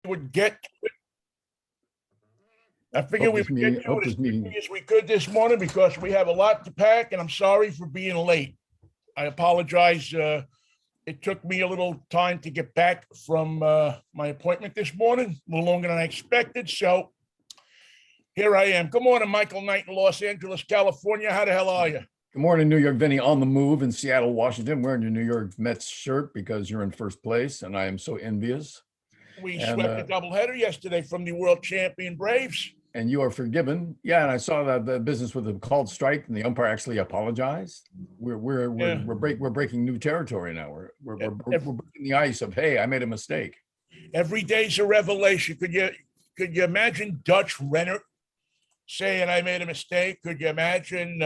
would get to it. I figured we would get to it as quickly as we could this morning because we have a lot to pack, and I'm sorry for being late. I apologize. It took me a little time to get back from my appointment this morning, a little longer than I expected. So here I am. Good morning, Michael Knight in Los Angeles, California. How the hell are you? Good morning, New York Vinnie, on the move in Seattle, Washington, wearing your New York Mets shirt because you're in first place, and I am so envious. We swept a doubleheader yesterday from the world champion Braves. And you are forgiven. Yeah, and I saw that the business with the called strike, and the umpire actually apologized. We're breaking new territory now. We're breaking the ice of, hey, I made a mistake. Every day's a revelation. Could you imagine Dutch Renner saying I made a mistake? Could you imagine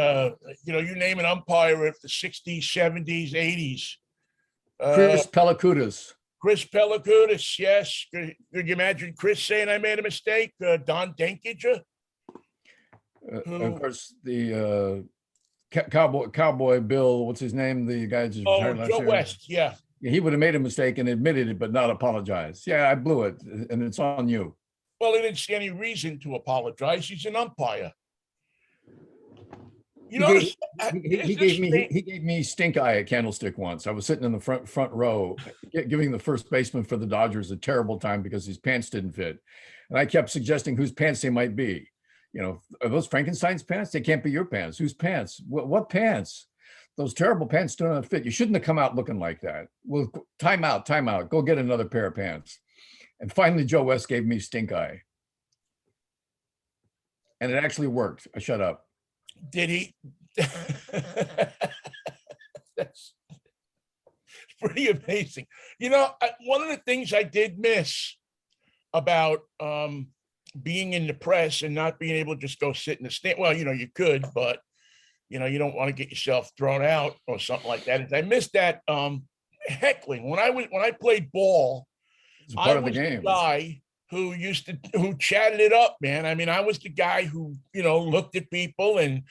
you name an umpire of the 60s, 70s, 80s? Chris Pellicutis. Chris Pellicutis, yes. Could you imagine Chris saying I made a mistake? Don Denkinger? Of course, the Cowboy Bill, what's his name? The guy just retired last year. Joe West, yeah. He would have made a mistake and admitted it, but not apologized. Yeah, I blew it, and it's on you. Well, he didn't see any reason to apologize. He's an umpire. He gave me stink eye at Candlestick once. I was sitting in the front row, giving the first baseman for the Dodgers a terrible time because his pants didn't fit, and I kept suggesting whose pants they might be. Are those Frankenstein's pants? They can't be your pants. Whose pants? What pants? Those terrible pants do not fit. You shouldn't have come out looking like that. Well, time out. Go get another pair of pants. And finally, Joe West gave me stink eye, and it actually worked. I shut up. Did he? That's pretty amazing. One of the things I did miss about being in the press and not being able to just go sit in the stand. Well, you could, but you don't want to get yourself thrown out or something like that. I missed that heckling when I played ball. I was the guy who chatted it up, man. I mean, I was the guy who, looked at people and,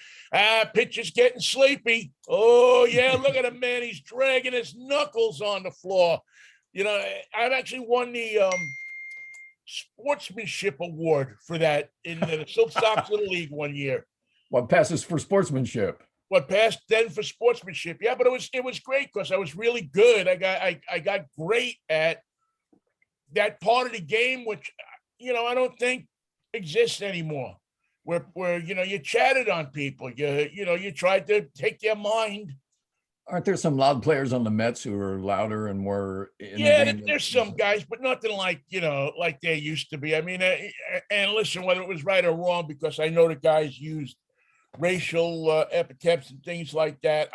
pitcher's getting sleepy. Oh, yeah, look at him, man. He's dragging his knuckles on the floor. I've actually won the sportsmanship award for that in the Silk Sox Little League one year. What passes for sportsmanship? What passed then for sportsmanship? Yeah, but it was great because I was really good. I got great at that part of the game, which, I don't think exists anymore, where you chatted on people, you tried to take their mind. Aren't there some loud players on the Mets who are louder and more? There's some guys, but nothing like, like they used to be. I mean, and listen, whether it was right or wrong, because I know the guys used racial epithets and things like that.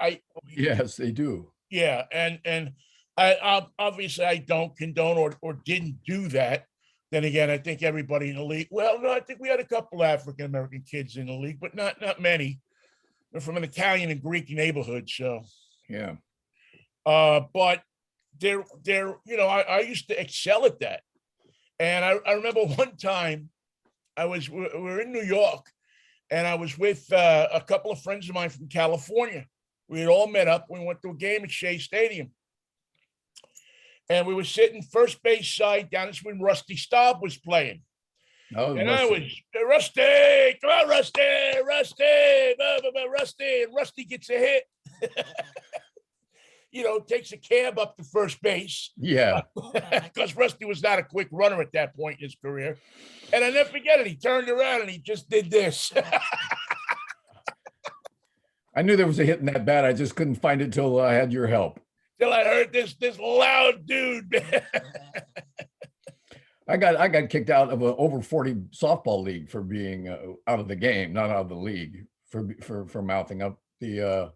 Yes, they do. Yeah. And I obviously I don't condone or didn't do that. Then again, I think everybody in the league. Well, no, I think we had a couple of African American kids in the league, but not many. They're from an Italian and Greek neighborhood, so yeah. But I used to excel at that, and I remember one time we were in New York, and I was with a couple of friends of mine from California. We had all met up. We went to a game at Shea Stadium. And we were sitting first base side down. That's when Rusty Staub was playing. Oh, and Rusty. I was, Rusty, come on, Rusty, blah, blah, blah, Rusty. And Rusty gets a hit. Takes a cab up to first base. Yeah. Because Rusty was not a quick runner at that point in his career. And I never forget it. He turned around and he just did this. I knew there was a hit in that bat. I just couldn't find it till I had your help. Till I heard this loud dude. I got kicked out of an over 40 softball league for being out of the game, not out of the league, for mouthing up. The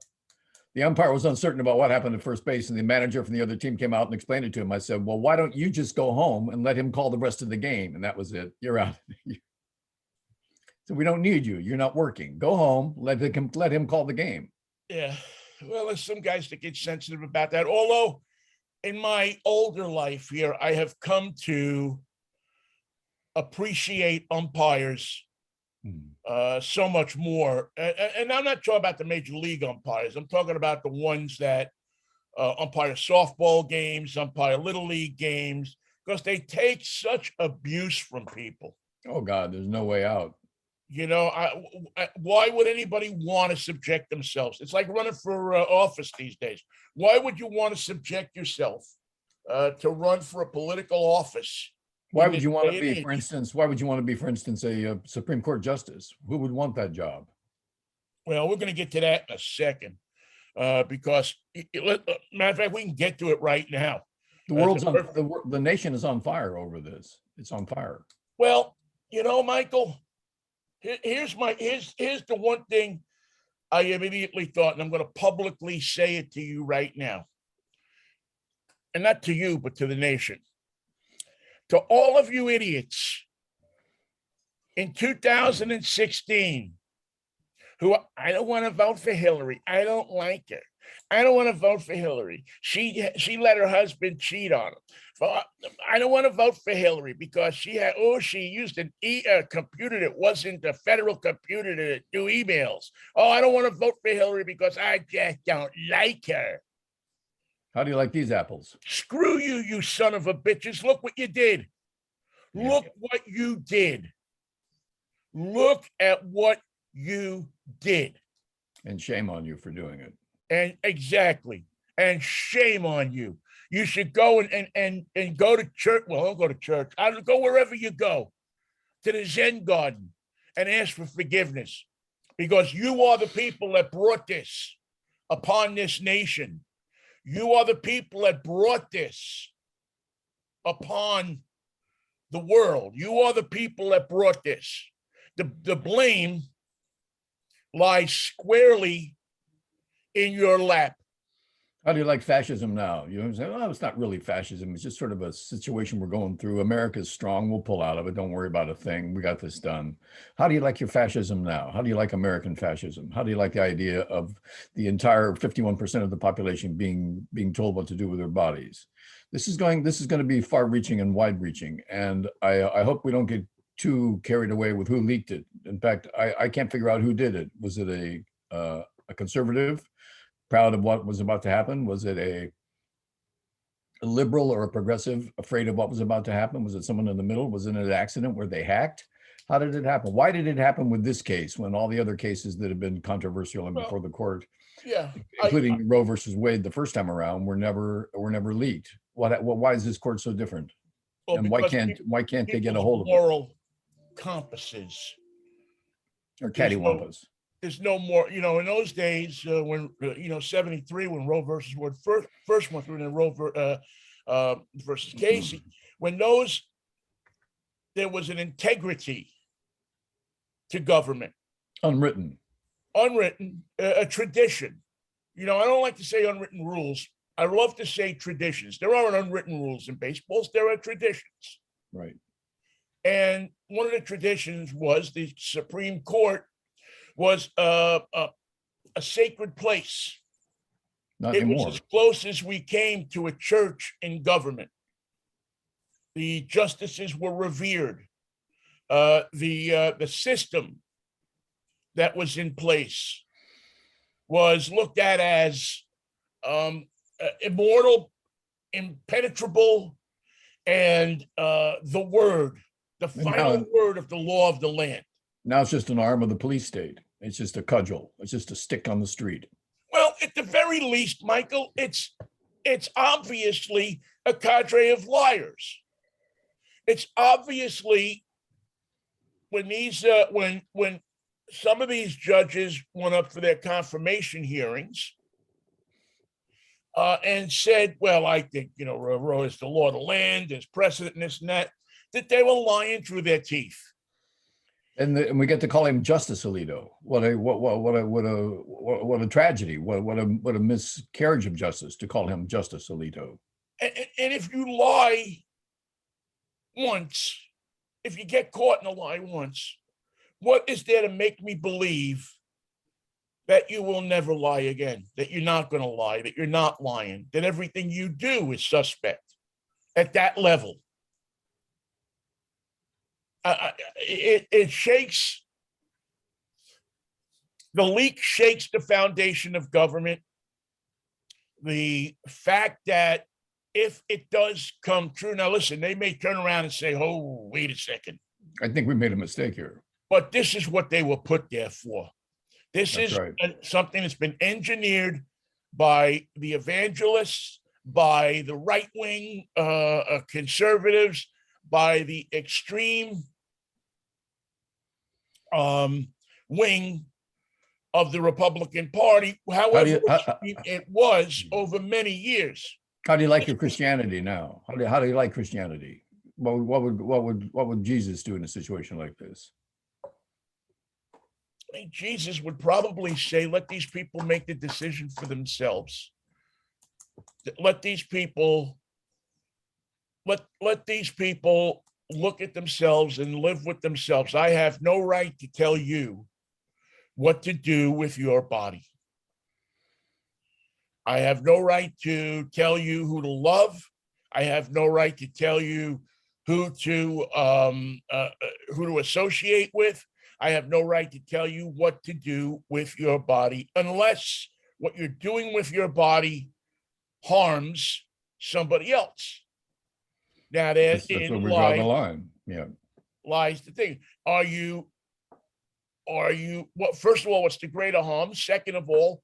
umpire was uncertain about what happened at first base, and the manager from the other team came out and explained it to him. I said, well, why don't you just go home and let him call the rest of the game? And that was it. You're out. So we don't need you. You're not working. Go home. Let him call the game. Yeah. Well, there's some guys that get sensitive about that. Although in my older life here, I have come to appreciate umpires so much more. And I'm not talking about the major league umpires. I'm talking about the ones that umpire softball games, umpire little league games, because they take such abuse from people. Oh God, there's no way out. You know, why would anybody want to subject themselves? It's like running for office these days. Why would you want to subject yourself to run for a political office? Why would you want to be, for instance, a Supreme Court justice? Who would want that job? Well, we're going to get to that in a second, because matter of fact, we can get to it right now. The world's on the nation is on fire over this. It's on fire. Well, you know, Michael, here's the one thing I immediately thought, and I'm going to publicly say it to you right now, and not to you, but to the nation. To all of you idiots in 2016 who, I don't want to vote for Hillary. I don't like her. I don't want to vote for Hillary. She let her husband cheat on her. I don't want to vote for Hillary because she used a computer that wasn't a federal computer to do emails. Oh, I don't want to vote for Hillary because I just don't like her. How do you like these apples? Screw you, you son of a bitches. Look what you did. Yeah. Look what you did. Look at what you did. And shame on you for doing it. And exactly. And shame on you. You should go and go to church. Well, don't go to church. I'll go wherever you go, to the Zen garden, and ask for forgiveness, because you are the people that brought this upon this nation. You are the people that brought this upon the world. You are the people that brought this. The blame lies squarely in your lap. How do you like fascism now? You know what I'm saying? Well, it's not really fascism. It's just sort of a situation we're going through. America's strong. We'll pull out of it. Don't worry about a thing. We got this done. How do you like your fascism now? How do you like American fascism? How do you like the idea of the entire 51% of the population being told what to do with their bodies? This is going to be far-reaching and wide-reaching. And I hope we don't get too carried away with who leaked it. In fact, I can't figure out who did it. Was it a conservative proud of what was about to happen? Was it a liberal or a progressive afraid of what was about to happen? Was it someone in the middle? Was it an accident where they hacked? How did it happen? Why did it happen with this case when all the other cases that have been controversial and before the court, including Roe versus Wade the first time around, were never leaked? Why is this court so different? Well, and why can't they get a hold of moral compasses or cattywampus? There's no more, in those days when, 73, when Roe versus Wade first went through, and then Roe versus Casey, when there was an integrity to government. Unwritten, a tradition. I don't like to say unwritten rules. I love to say traditions. There aren't unwritten rules in baseballs. There are traditions. Right. And one of the traditions was the Supreme Court was a sacred place. Not anymore. It was as close as we came to a church in government. The justices were revered. The system that was in place was looked at as immortal, impenetrable, and the final word of the law of the land. Now it's just an arm of the police state. It's just a cudgel. It's just a stick on the street. Well, at the very least, Michael, it's obviously a cadre of liars. It's obviously when some of these judges went up for their confirmation hearings and said, well, I think, Roe is the law of the land, there's precedent and this and that they were lying through their teeth. And we get to call him Justice Alito. What a tragedy! What a miscarriage of justice to call him Justice Alito. And if you lie once, if you get caught in a lie once, what is there to make me believe that you will never lie again? That you're not going to lie? That you're not lying? That everything you do is suspect at that level? It shakes, the leak shakes the foundation of government. The fact that if it does come true, now listen, they may turn around and say, oh, wait a second, I think we made a mistake here. but this is what they were put there for. This That's is right. something that's been engineered by the evangelists, by the right wing conservatives, by the extreme wing of the Republican Party, however it was over many years. How do you like your Christianity now? How do you like Christianity? What would Jesus do in a situation like this? I think Jesus would probably say, let these people make the decision for themselves. Let these people let these people look at themselves and live with themselves. I have no right to tell you what to do with your body. I have no right to tell you who to love. I have no right to tell you who to associate with. I have no right to tell you what to do with your body unless what you're doing with your body harms somebody else. Now, That's where we draw the line. Yeah. Lies the thing. Are you, well, first of all, what's the greater harm? Second of all,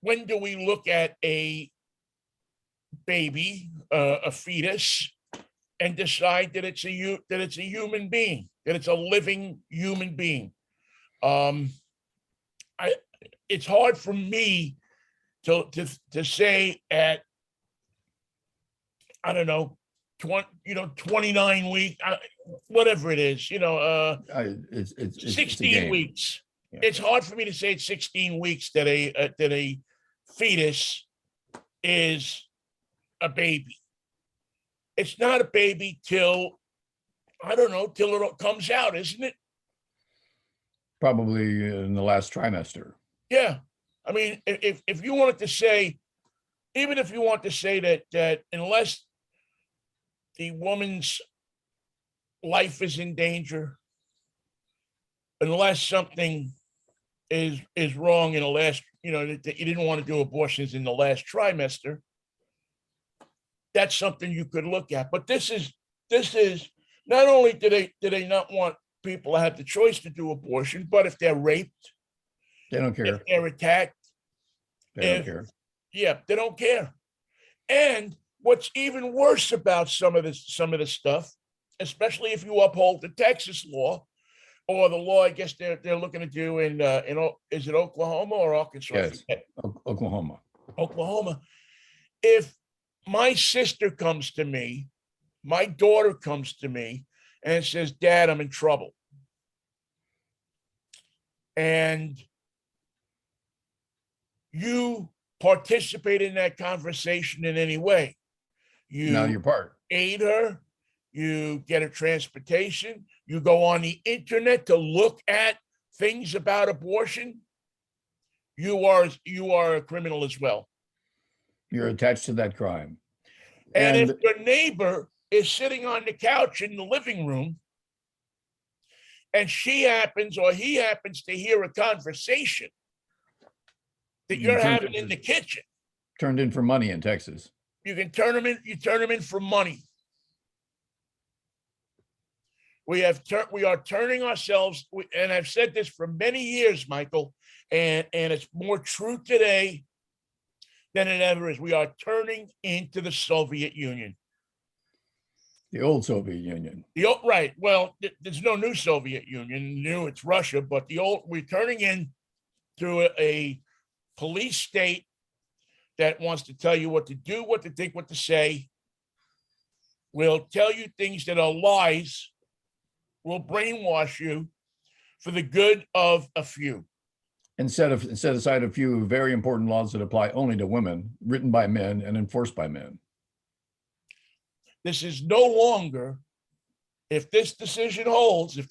when do we look at a baby, a fetus, and decide that it's a human being, that it's a living human being? It's hard for me to say at, I don't know, 29 weeks, whatever it is, It's 16 weeks. Yeah. It's hard for me to say it's 16 weeks that a fetus is a baby. It's not a baby till, I don't know, till it comes out, isn't it? Probably in the last trimester. Yeah. I mean, if you wanted to say, even if you want to say that unless the woman's life is in danger, unless something is wrong in the last, that you didn't want to do abortions in the last trimester, that's something you could look at. But this is not only do they not want people to have the choice to do abortion, but if they're raped, they don't care. If they're attacked, they don't care. Yeah, they don't care. And what's even worse about some of this stuff, especially if you uphold the Texas law or the law, I guess they're looking to do in is it Oklahoma or Arkansas? Yes, Oklahoma. Oklahoma. If my sister comes to me, my daughter comes to me and says, Dad, I'm in trouble. And you participate in that conversation in any way. Now you're part. Aid her, you get her transportation, you go on the internet to look at things about abortion, you are a criminal as well. You're attached to that crime. And if your neighbor is sitting on the couch in the living room and she happens or he happens to hear a conversation that you're having in the kitchen, turned in for money in Texas, you can turn them in for money. We are turning ourselves, and I've said this for many years, Michael, and it's more true today than it ever is. We are turning into the Soviet Union. The old Soviet Union. Right. Well, there's no new Soviet Union. New, it's Russia, but we're turning into a police state that wants to tell you what to do, what to think, what to say. Will tell you things that are lies. Will brainwash you for the good of a few. And set aside a few very important laws that apply only to women, written by men and enforced by men. This is no longer, if this decision holds, if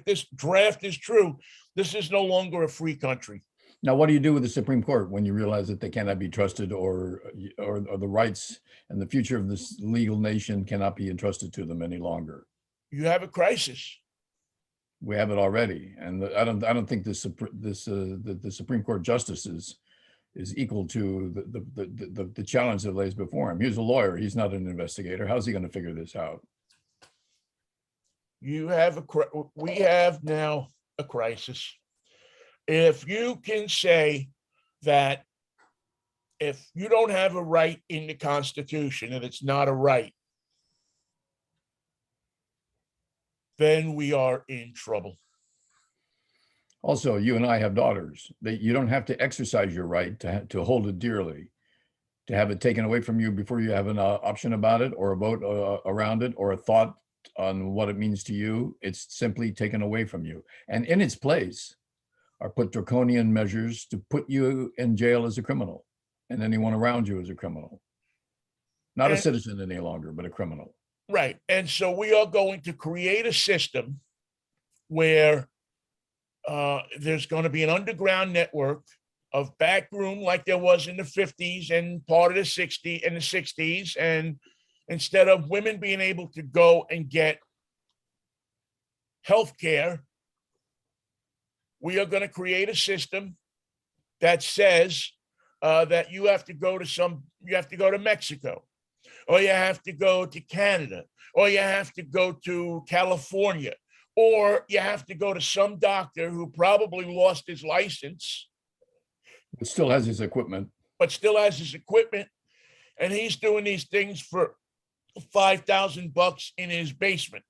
this draft is true, this is no longer a free country. Now, what do you do with the Supreme Court when you realize that they cannot be trusted, or the rights and the future of this legal nation cannot be entrusted to them any longer? You have a crisis. We have it already, and I don't think the Supreme Court justices is equal to the challenge that lays before him. He's a lawyer. He's not an investigator. How's he going to figure this out? We have now a crisis. If you can say that if you don't have a right in the Constitution and it's not a right, then we are in trouble. Also, you and I have daughters. You don't have to exercise your right to hold it dearly, to have it taken away from you before you have an option about it, or a vote around it, or a thought on what it means to you. It's simply taken away from you. And in its place are put draconian measures to put you in jail as a criminal, and anyone around you as a criminal. Not a citizen any longer, but a criminal. Right. And so we are going to create a system where there's going to be an underground network of backroom like there was in the 50s and part of the 60s. And instead of women being able to go and get health care, we are going to create a system that says that you have to go to Mexico, or you have to go to Canada, or you have to go to California, or you have to go to some doctor who probably lost his license, but still has his equipment. And he's doing these things for $5,000 in his basement.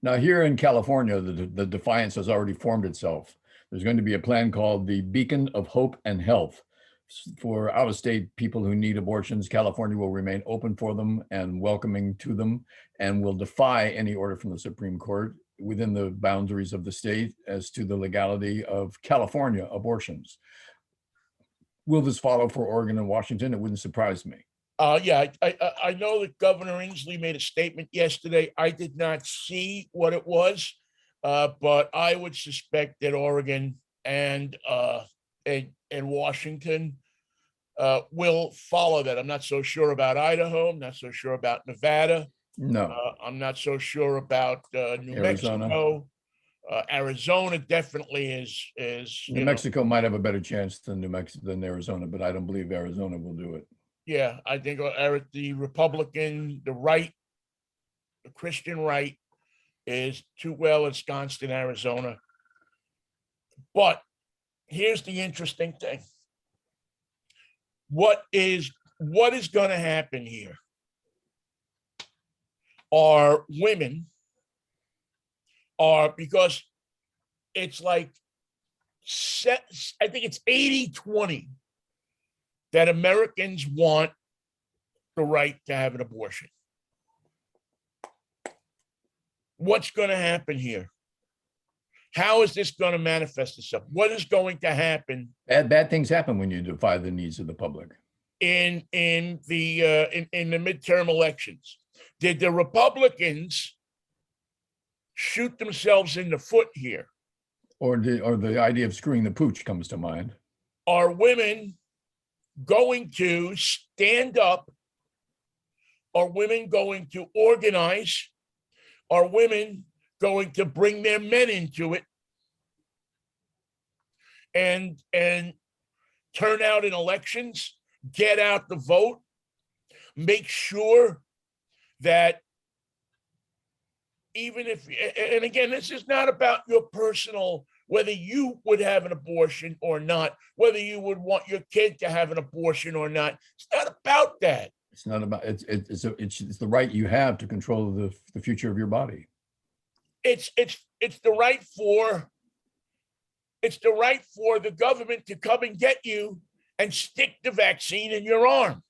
Now, here in California, the defiance has already formed itself. There's going to be a plan called the Beacon of Hope and Health for out-of-state people who need abortions. California will remain open for them and welcoming to them, and will defy any order from the Supreme Court within the boundaries of the state as to the legality of California abortions. Will this follow for Oregon and Washington? It wouldn't surprise me. Yeah, I know that Governor Inslee made a statement yesterday. I did not see what it was, but I would suspect that Oregon and Washington will follow that. I'm not so sure about Idaho. I'm not so sure about Nevada. No. I'm not so sure about New Arizona. Mexico. Arizona definitely is. New Mexico might have a better chance than Arizona, but I don't believe Arizona will do it. Yeah, I think the Republican, the right, the Christian right is too well ensconced in Arizona. But here's the interesting thing. What is going to happen here are women because it's like, I think it's 80-20 that Americans want the right to have an abortion. What's going to happen here? How is this going to manifest itself? What is going to happen? Bad things happen when you defy the needs of the public. In the midterm elections, did the Republicans shoot themselves in the foot here? Or the idea of screwing the pooch comes to mind. Are women going to stand up? Are women going to organize? Are women going to bring their men into it and turn out in elections, get out the vote, make sure that even if, and again, this is not about your personal, whether you would have an abortion or not, whether you would want your kid to have an abortion or not. It's not about that. It's not about, it's the right you have to control the future of your body. It's the right for the government to come and get you and stick the vaccine in your arm.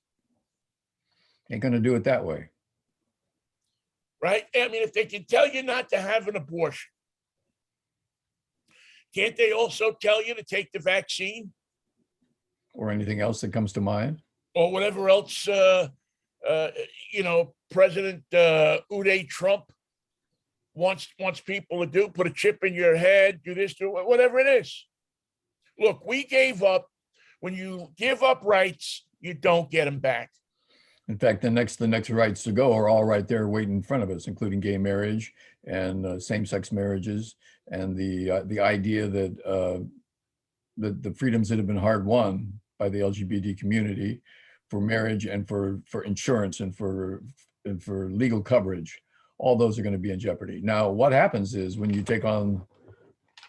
Ain't going to do it that way. Right? I mean, if they can tell you not to have an abortion, can't they also tell you to take the vaccine? Or anything else that comes to mind? Or whatever else, President Uday Trump wants people to do, put a chip in your head, do this, do whatever it is. Look, we gave up. When you give up rights, you don't get them back. In fact, the next rights to go are all right there waiting in front of us, including gay marriage and same-sex marriages, and the idea that the freedoms that have been hard won by the LGBT community for marriage and for insurance and for legal coverage, all those are going to be in jeopardy. Now, what happens is when you take on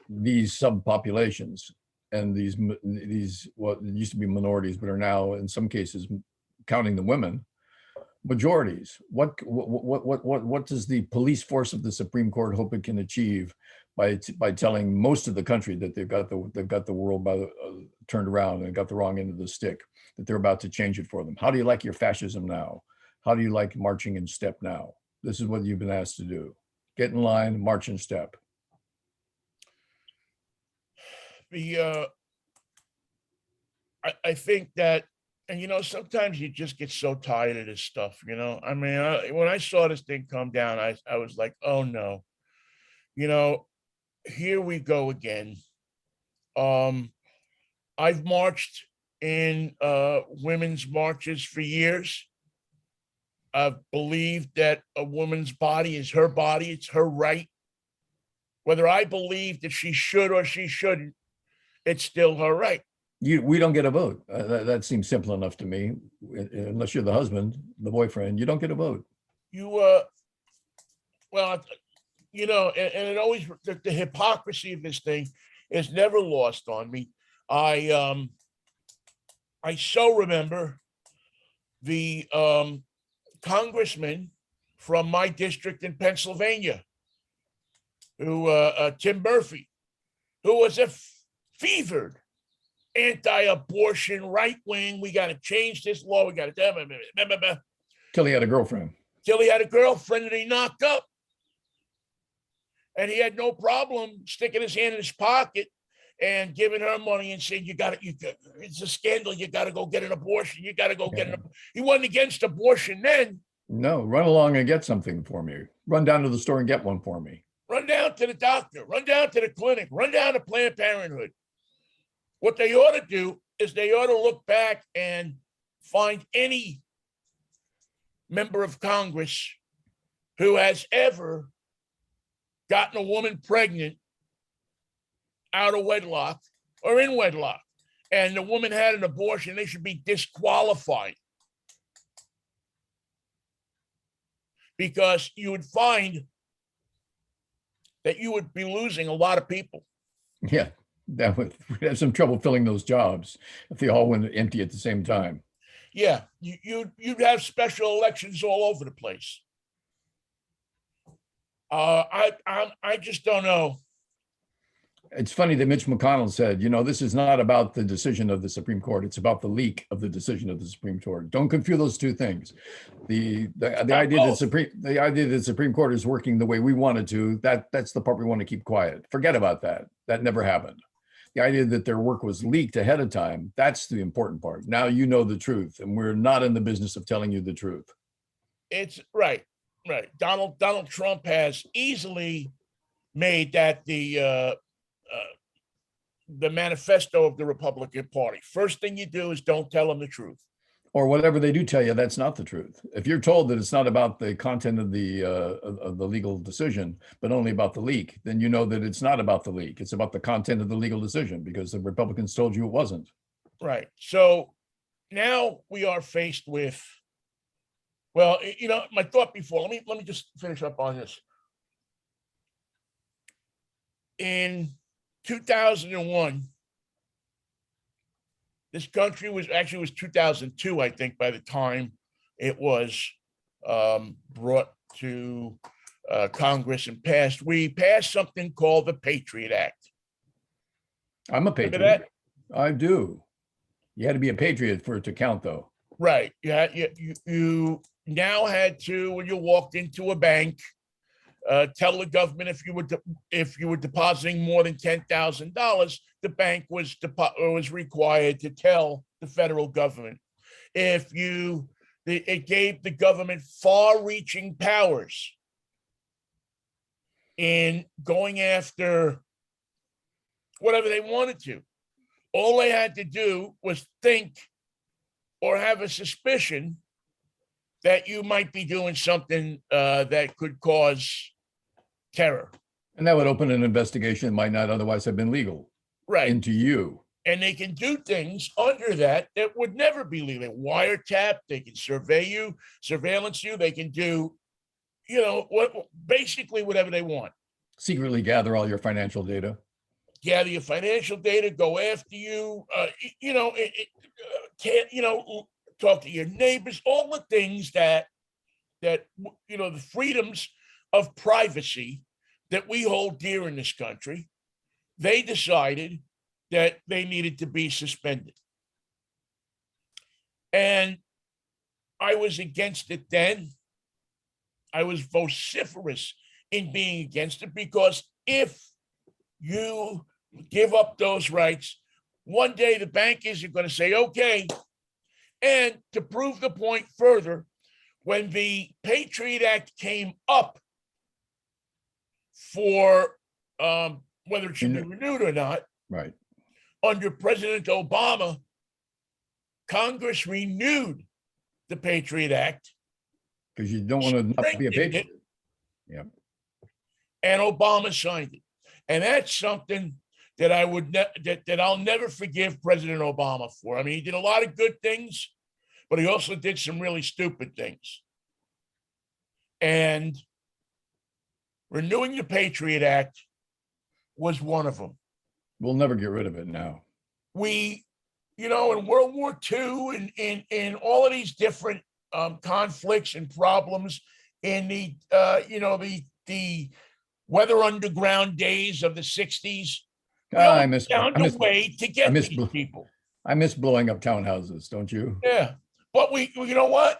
these subpopulations and these what used to be minorities, but are now in some cases, counting the women, majorities. What does the police force of the Supreme Court hope it can achieve by telling most of the country that they've got the world turned around and got the wrong end of the stick, that they're about to change it for them? How do you like your fascism now? How do you like marching in step now? This is what you've been asked to do. Get in line, march in step. I think that, and sometimes you just get so tired of this stuff. I mean, when I saw this thing come down, I was like, oh no, here we go again. I've marched in women's marches for years. I've believed that a woman's body is her body, it's her right. Whether I believe that she should or she shouldn't, it's still her right. We don't get a vote. That seems simple enough to me. Unless you're the husband, the boyfriend, you don't get a vote. Well, and it always, the hypocrisy of this thing is never lost on me. I so remember the congressman from my district in Pennsylvania, who Tim Murphy, who was a fevered anti-abortion right wing. We got to change this law. We got to till he had a girlfriend. Till he had a girlfriend that he knocked up, and he had no problem sticking his hand in his pocket and giving her money and saying, it's a scandal. You got to go get an abortion. You got to go get an abortion. He wasn't against abortion then. No, run along and get something for me. Run down to the store and get one for me. Run down to the doctor. Run down to the clinic. Run down to Planned Parenthood. What they ought to do is they ought to look back and find any member of Congress who has ever gotten a woman pregnant out of wedlock or in wedlock, and the woman had an abortion. They should be disqualified, because you would find that you would be losing a lot of people. Yeah, we'd have some trouble filling those jobs if they all went empty at the same time. Yeah, you'd have special elections all over the place. I just don't know. It's funny that Mitch McConnell said, this is not about the decision of the Supreme Court. It's about the leak of the decision of the Supreme Court. Don't confuse those two things. The idea that the Supreme Court is working the way we wanted to, that's the part we want to keep quiet. Forget about that. That never happened. The idea that their work was leaked ahead of time, that's the important part. Now you know the truth, and we're not in the business of telling you the truth. It's right. Donald Trump has easily made that the manifesto of the Republican Party. First thing you do is don't tell them the truth. Or whatever they do tell you, that's not the truth. If you're told that it's not about the content of the legal decision, but only about the leak, then you know that it's not about the leak. It's about the content of the legal decision, because the Republicans told you it wasn't. Right. So now we are faced with, well, my thought before, let me just finish up on this. In 2001, this country was 2002, I think, by the time it was brought to Congress and passed. We passed something called the Patriot Act. I'm a patriot. I do. You had to be a patriot for it to count, though. Right. Yeah. You now had to, when you walked into a bank, tell the government if you were depositing more than $10,000, the bank was required to tell the federal government. It gave the government far-reaching powers in going after whatever they wanted to. All they had to do was think or have a suspicion that you might be doing something that could cause terror. And that would open an investigation that might not otherwise have been legal. Right. Into you. And they can do things under that that would never be legal. Wiretap, they can survey you, surveillance you, they can do, what basically whatever they want. Secretly gather all your financial data. Gather your financial data, go after you, talk to your neighbors, all the things that the freedoms of privacy that we hold dear in this country, they decided that they needed to be suspended. And I was against it then. I was vociferous in being against it, because if you give up those rights, one day the bankers are going to say, okay. And to prove the point further, when the Patriot Act came up for whether it should be renewed or not, right, under President Obama, Congress renewed the Patriot Act. Because you don't want to not be a patriot. Yeah. And Obama signed it. And that's something that I would that I'll never forgive President Obama for. I mean, he did a lot of good things, but he also did some really stupid things. And renewing the Patriot Act was one of them. We'll never get rid of it now. We, in World War II and in all of these different conflicts and problems in the weather underground days of the 60s, found a way to get these people. I miss blowing up townhouses, don't you? Yeah. But you know what?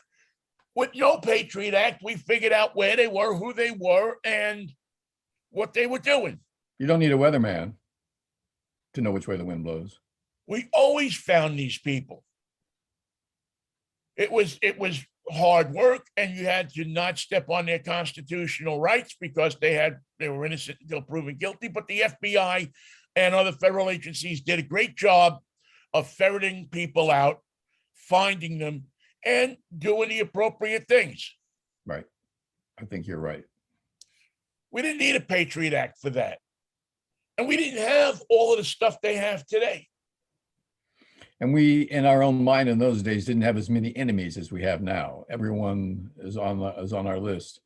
With no Patriot Act, we figured out where they were, who they were, and what they were doing. You don't need a weatherman to know which way the wind blows. We always found these people. It was hard work, and you had to not step on their constitutional rights because they were innocent until proven guilty. But the FBI and other federal agencies did a great job of ferreting people out, finding them, and doing the appropriate things. Right. I think you're right. We didn't need a Patriot Act for that. And we didn't have all of the stuff they have today. And we, in our own mind in those days, didn't have as many enemies as we have now. Everyone is on our list.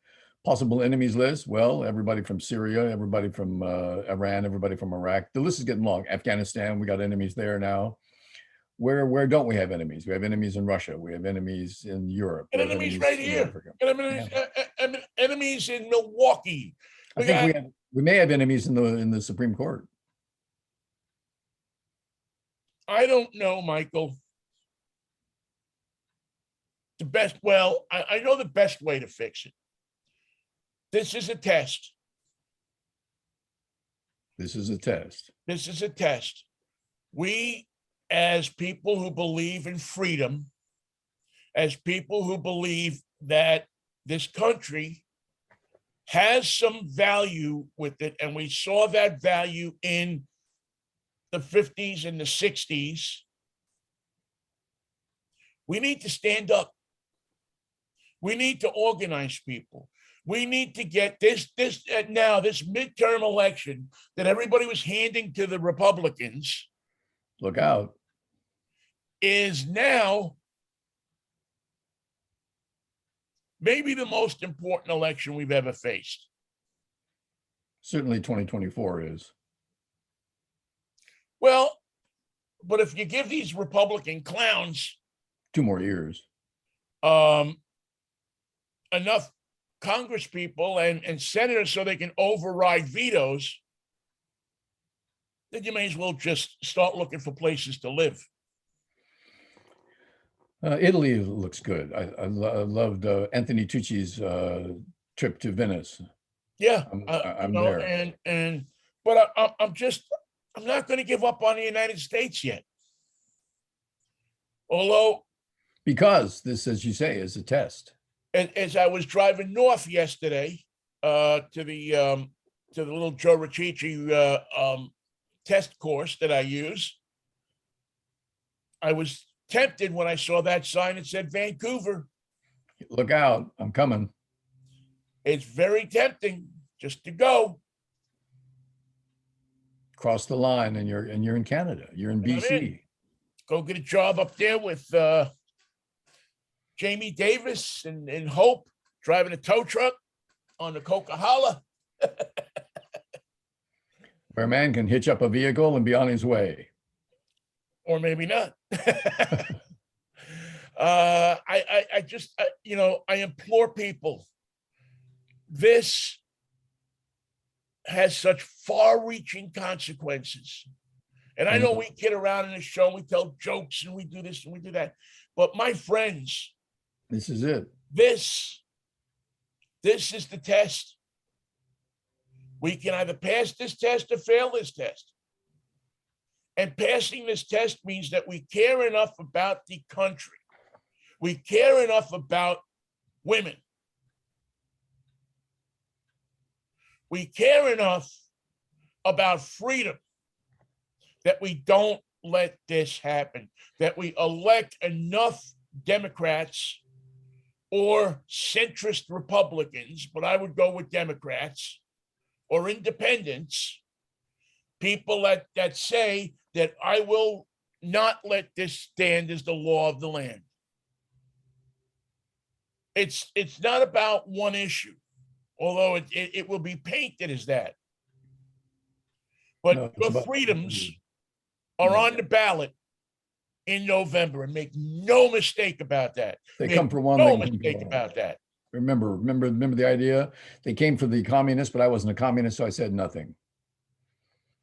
Possible enemies list, well, everybody from Syria, everybody from Iran, everybody from Iraq. The list is getting long. Afghanistan, we got enemies there now. Where don't we have enemies? We have enemies in Russia. We have enemies in Europe. And enemies right here. Enemies in Milwaukee. We may have enemies in the Supreme Court. I don't know, Michael. I know the best way to fix it. This is a test. This is a test. This is a test. We, as people who believe in freedom, as people who believe that this country has some value with it, and we saw that value in the 50s and the 60s, we need to stand up. We need to organize people. We need to get this midterm election that everybody was handing to the Republicans. Look out. Is now maybe the most important election we've ever faced. Certainly 2024 is. Well, but if you give these Republican clowns 2 more years, enough Congress people and senators so they can override vetoes, then you may as well just start looking for places to live. Italy looks good. I loved Anthony Tucci's trip to Venice. Yeah, I'm there. But I'm not going to give up on the United States yet. Although, because this, as you say, is a test. As I was driving north yesterday to the little Joe Riccici test course that I use, I was tempted when I saw that sign that said Vancouver. Look out, I'm coming. It's very tempting just to go. Cross the line and you're in Canada. You're in And I'm in. BC. Go get a job up there with Jamie Davis and Hope driving a tow truck on the Coca-Cola. Where a man can hitch up a vehicle and be on his way. Or maybe not. I just, I implore people. This has such far-reaching consequences. And I know we kid around in the show, we tell jokes and we do this and we do that. But my friends, this is it. This is the test. We can either pass this test or fail this test. And passing this test means that we care enough about the country. We care enough about women. We care enough about freedom that we don't let this happen, that we elect enough Democrats or centrist Republicans, but I would go with Democrats or independents, people that say that I will not let this stand as the law of the land. It's not about one issue, although it will be painted as that. But your freedoms are on the ballot in November, and make no mistake about that. They come for one no thing. mistake about that. Remember the idea? They came for the communists, but I wasn't a communist, so I said nothing.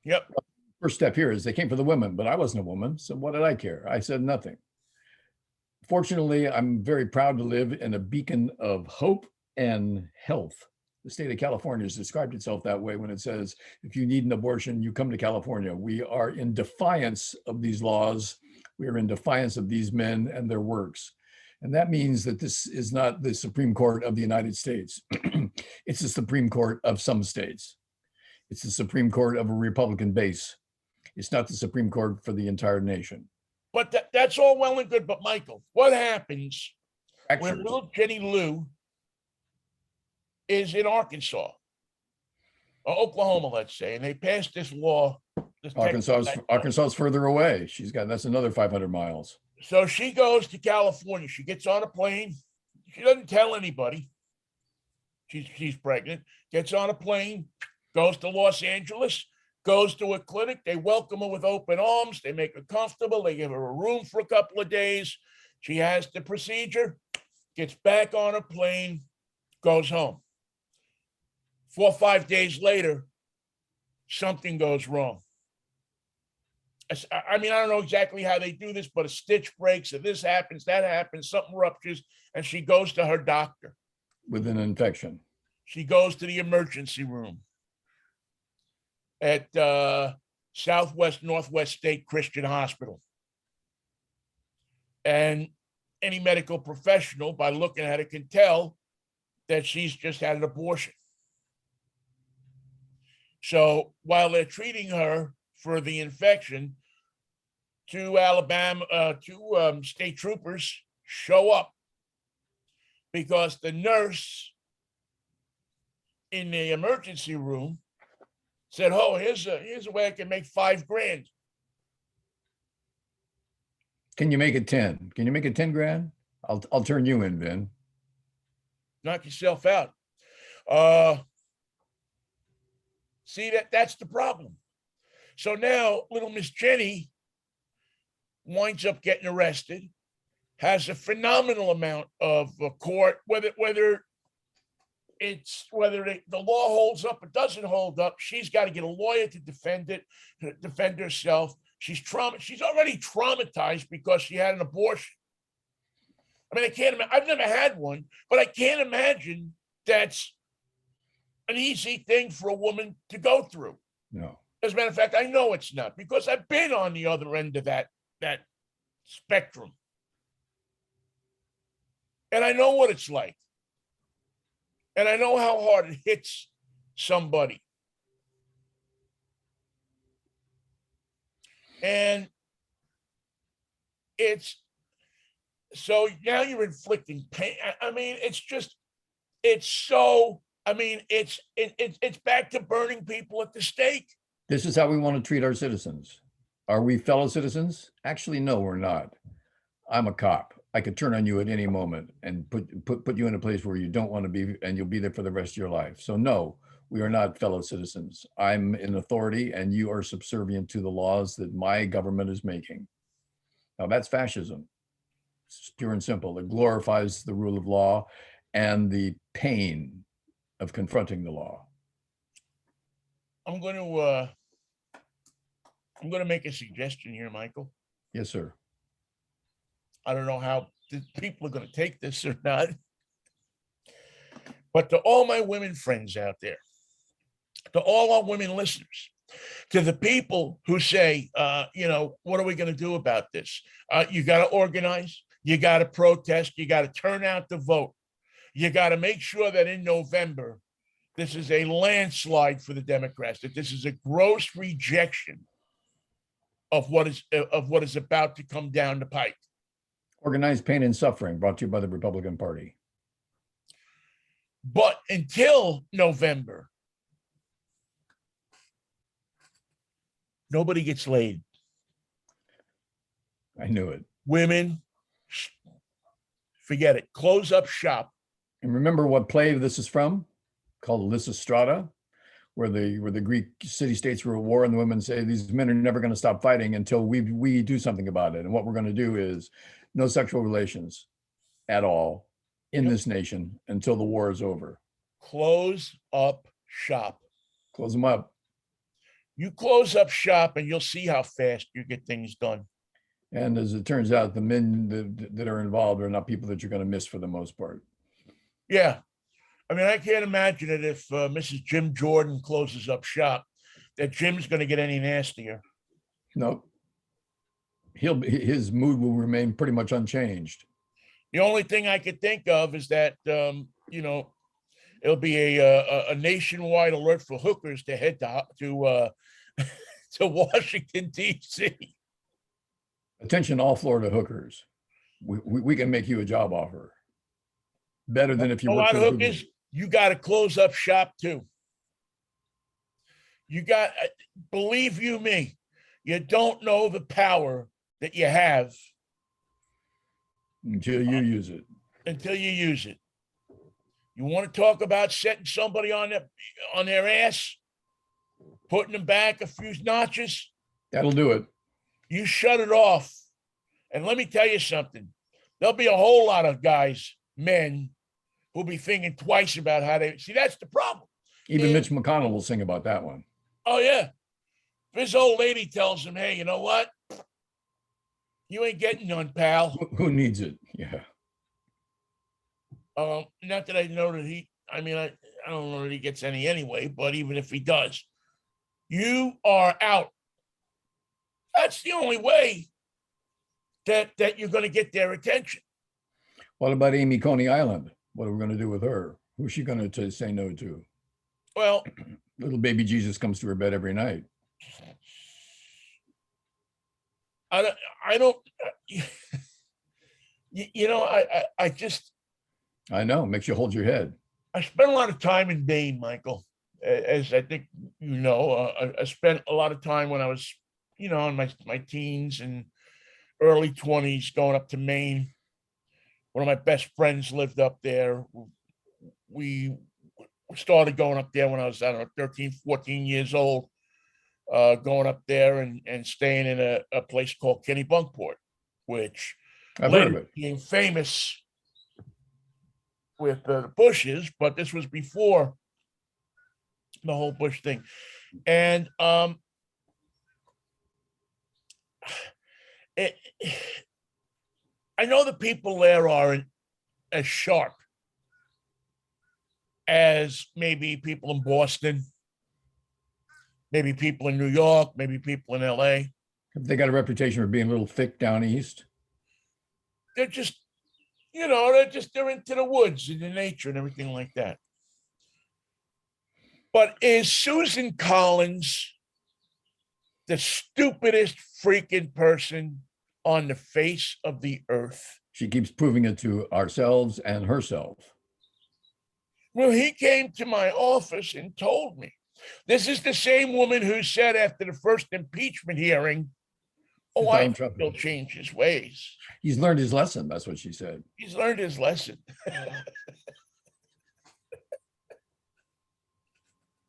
Yep. First step here is they came for the women, but I wasn't a woman, so what did I care? I said nothing. Fortunately, I'm very proud to live in a beacon of hope and health. The state of California has described itself that way when it says, if you need an abortion, you come to California. We are in defiance of these laws. We are in defiance of these men and their works. And that means that this is not the Supreme Court of the United States. It's the Supreme Court of some states. It's the Supreme Court of a Republican base. It's not the Supreme Court for the entire nation. But that's all well and good. But Michael, what happens when little Jenny Lou is in Arkansas or Oklahoma, let's say, and they passed this law? Arkansas is further away. That's another 500 miles. So she goes to California. She gets on a plane. She doesn't tell anybody. She's pregnant. Gets on a plane, goes to Los Angeles, goes to a clinic. They welcome her with open arms. They make her comfortable. They give her a room for a couple of days. She has the procedure, gets back on a plane, goes home. 4 or 5 days later, something goes wrong. I mean, I don't know exactly how they do this, but a stitch breaks, and this happens, that happens, something ruptures, and she goes to her doctor. With an infection. She goes to the emergency room at Southwest Northwest State Christian Hospital. And any medical professional, by looking at it, can tell that she's just had an abortion. So while they're treating her for the infection, two state troopers show up because the nurse in the emergency room said, "Oh, here's a way I can make $5,000." Can you make it 10? Can you make it 10 grand? I'll turn you in, Vin. Knock yourself out. See, that's the problem. So now little Miss Jenny winds up getting arrested, has a phenomenal amount of court, whether the law holds up or doesn't hold up. She's got to get a lawyer to defend herself. She's already traumatized because she had an abortion. I mean, I've never had one, but I can't imagine that's an easy thing for a woman to go through. No. As a matter of fact, I know it's not, because I've been on the other end of that spectrum. And I know what it's like. And I know how hard it hits somebody. And so now you're inflicting pain. I mean, it's back to burning people at the stake. This is how we want to treat our citizens. Are we fellow citizens? Actually, no, we're not. I'm a cop. I could turn on you at any moment and put you in a place where you don't want to be, and you'll be there for the rest of your life. So no, we are not fellow citizens. I'm in authority and you are subservient to the laws that my government is making. Now that's fascism. It's pure and simple. It glorifies the rule of law and the pain of confronting the law. I'm going to make a suggestion here, Michael. Yes, sir. I don't know how the people are going to take this or not, but to all my women friends out there, to all our women listeners, to the people who say, what are we going to do about this? You got to organize, you got to protest, you got to turn out the vote. You got to make sure that in November, this is a landslide for the Democrats, that this is a gross rejection of what is about to come down the pike. Organized pain and suffering, brought to you by the Republican Party. But until November, nobody gets laid. I knew it. Women, forget it. Close up shop. And remember what play this is from? Called Lysistrata, where the Greek city-states were at war, and the women say these men are never going to stop fighting until we do something about it. And what we're going to do is no sexual relations at all in this nation until the war is over. Close up shop. Close them up. You close up shop and you'll see how fast you get things done. And as it turns out, the men that are involved are not people that you're going to miss for the most part. Yeah. I mean, I can't imagine it if Mrs. Jim Jordan closes up shop, that Jim's going to get any nastier. Nope. His mood will remain pretty much unchanged. The only thing I could think of is that, it'll be a nationwide alert for hookers to head to Washington, D.C. Attention, all Florida hookers. We can make you a job offer. Better than if you a work lot for of hookers, you got to close up shop too. You got, believe you me, you don't know the power that you have until you use it. Until you use it. You want to talk about setting somebody on their ass, putting them back a few notches? That'll do it. You shut it off. And let me tell you something. There'll be a whole lot of guys, men, who'll be thinking twice about how they see. That's the problem. Even Mitch McConnell will sing about that one. Oh, yeah. If his old lady tells him, hey, you know what? You ain't getting none, pal. Who needs it? Yeah. Not that I know that I don't know that he gets any anyway, but even if he does, you are out. That's the only way that you're going to get their attention. What about Amy Coney Island? What are we going to do with her? Who's she going to say no to? Well, little baby Jesus comes to her bed every night. I don't, I know, makes you hold your head. I spent a lot of time in Maine, Michael, as I think you know. I spent a lot of time when I was, in my teens and early 20s going up to Maine. One of my best friends lived up there. We started going up there when I was, 13, 14 years old, going up there and staying in a place called Kennebunkport, which later became famous with the Bushes, but this was before the whole Bush thing. And I know the people there aren't as sharp as maybe people in Boston, maybe people in New York, maybe people in LA. They got a reputation for being a little thick down east. They're just, they're into the woods and the nature and everything like that. But is Susan Collins the stupidest freaking person on the face of the earth? She keeps proving it to ourselves and herself. Well, he came to my office and told me This is the same woman who said after the first impeachment hearing, "Oh, I Donald think Trump. he'll change his ways." He's learned his lesson. That's what she said. He's learned his lesson.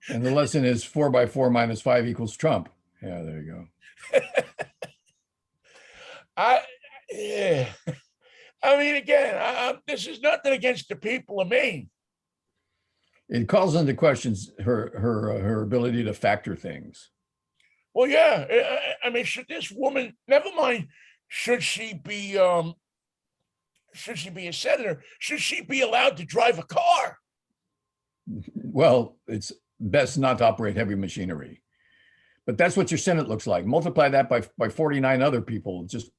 And the lesson is 4 by 4 minus 5 equals Trump. Yeah, there you go. Yeah. I mean, again, this is nothing against the people of Maine. It calls into questions her ability to factor things. Well, yeah. I mean, should this woman, never mind, should she be a senator? Should she be allowed to drive a car? Well, it's best not to operate heavy machinery. But that's what your Senate looks like. Multiply that by 49 other people, just